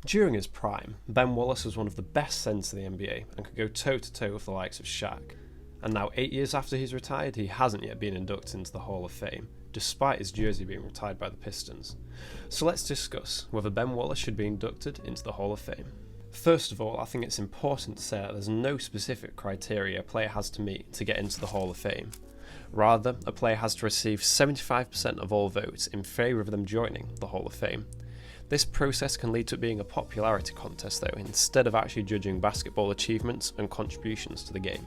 During his prime, Ben Wallace was one of the best centers in the NBA and could go toe-to-toe with the likes of Shaq. And now 8 years after he's retired, he hasn't yet been inducted into the Hall of Fame, despite his jersey being retired by the Pistons. So let's discuss whether Ben Wallace should be inducted into the Hall of Fame. First of all, I think it's important to say that there's no specific criteria a player has to meet to get into the Hall of Fame. Rather, a player has to receive 75% of all votes in favour of them joining the Hall of Fame. This process can lead to it being a popularity contest though, instead of actually judging basketball achievements and contributions to the game.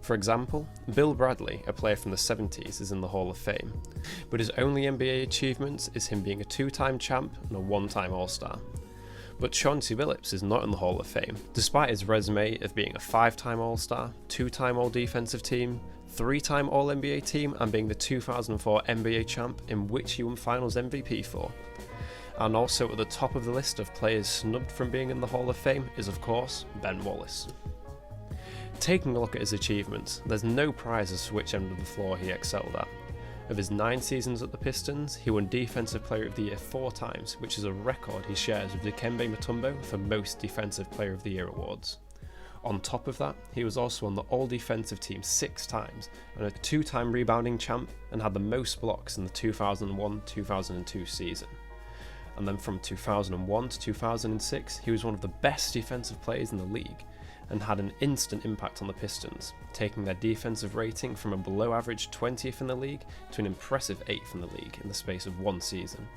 For example, Bill Bradley, a player from the 70s, is in the Hall of Fame, but his only NBA achievement is him being a 2-time champ and a 1-time All-Star. But Chauncey Billups is not in the Hall of Fame, despite his resume of being a 5-time All-Star, 2-time All-Defensive Team, 3-time All-NBA team, and being the 2004 NBA champ in which he won Finals MVP for. And also at the top of the list of players snubbed from being in the Hall of Fame is of course Ben Wallace. Taking a look at his achievements, there's no prize as to which end of the floor he excelled at. Of his 9 seasons at the Pistons, he won Defensive Player of the Year 4 times, which is a record he shares with Dikembe Mutombo for most Defensive Player of the Year awards. On top of that, he was also on the All-Defensive Team 6 times, and a 2-time rebounding champ, and had the most blocks in the 2001-2002 season. And then from 2001 to 2006, he was one of the best defensive players in the league, and had an instant impact on the Pistons, taking their defensive rating from a below average 20th in the league to an impressive 8th in the league in the space of 1 season.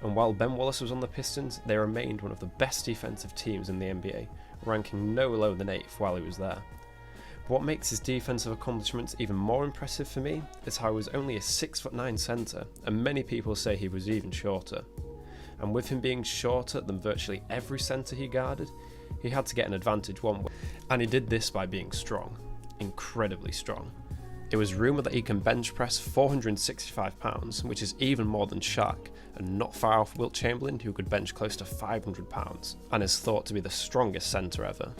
And while Ben Wallace was on the Pistons, they remained one of the best defensive teams in the NBA, ranking no lower than 8th while he was there. But what makes his defensive accomplishments even more impressive for me is how he was only a 6'9" centre, and many people say he was even shorter. And with him being shorter than virtually every centre he guarded, he had to get an advantage one way, and he did this by being strong, incredibly strong. It was rumoured that he can bench press 465 pounds, which is even more than Shaq, and not far off Wilt Chamberlain, who could bench close to 500 pounds, and is thought to be the strongest centre ever.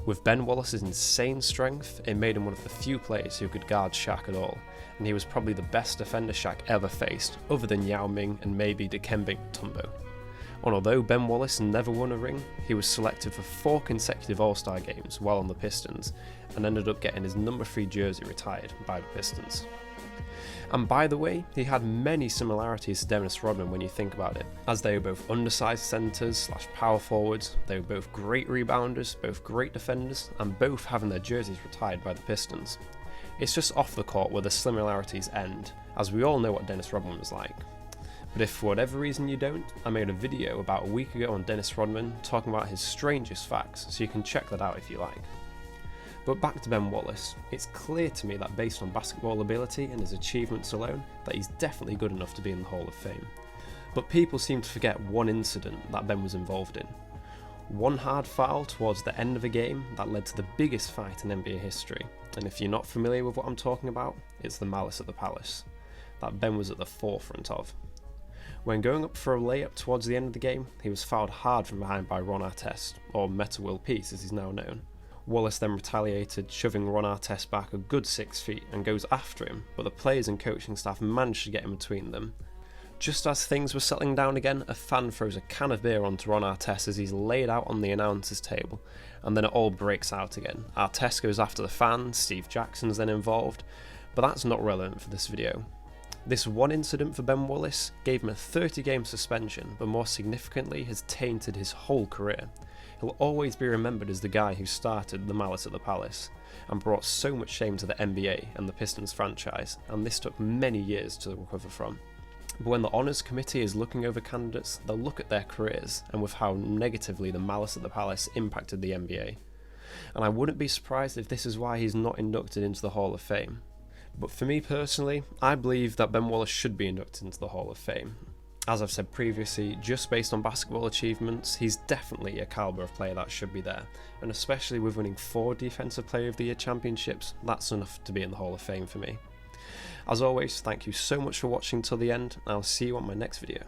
With Ben Wallace's insane strength, it made him one of the few players who could guard Shaq at all, and he was probably the best defender Shaq ever faced, other than Yao Ming and maybe Dikembe Mutombo. And although Ben Wallace never won a ring, he was selected for 4 consecutive All-Star games while on the Pistons, and ended up getting his number 3 jersey retired by the Pistons. And by the way, he had many similarities to Dennis Rodman when you think about it, as they were both undersized centres / power forwards, they were both great rebounders, both great defenders, and both having their jerseys retired by the Pistons. It's just off the court where the similarities end, as we all know what Dennis Rodman was like. But if for whatever reason you don't, I made a video about a week ago on Dennis Rodman talking about his strangest facts, so you can check that out if you like. But back to Ben Wallace, it's clear to me that based on basketball ability and his achievements alone, that he's definitely good enough to be in the Hall of Fame. But people seem to forget one incident that Ben was involved in. One hard foul towards the end of a game that led to the biggest fight in NBA history, and if you're not familiar with what I'm talking about, it's the Malice at the Palace, that Ben was at the forefront of. When going up for a layup towards the end of the game, he was fouled hard from behind by Ron Artest, or Metta World Peace as he's now known. Wallace then retaliated, shoving Ron Artest back a good 6 feet and goes after him, but the players and coaching staff managed to get in between them. Just as things were settling down again, a fan throws a can of beer onto Ron Artest as he's laid out on the announcer's table, and then it all breaks out again. Artest goes after the fan, Steve Jackson's then involved, but that's not relevant for this video. This one incident for Ben Wallace gave him a 30-game suspension, but more significantly has tainted his whole career. He'll always be remembered as the guy who started the Malice at the Palace, and brought so much shame to the NBA and the Pistons franchise, and this took many years to recover from. But when the Honours Committee is looking over candidates, they'll look at their careers, and with how negatively the Malice at the Palace impacted the NBA. And I wouldn't be surprised if this is why he's not inducted into the Hall of Fame. But for me personally, I believe that Ben Wallace should be inducted into the Hall of Fame. As I've said previously, just based on basketball achievements, he's definitely a calibre of player that should be there, and especially with winning 4 Defensive Player of the Year championships, that's enough to be in the Hall of Fame for me. As always, thank you so much for watching till the end, and I'll see you on my next video.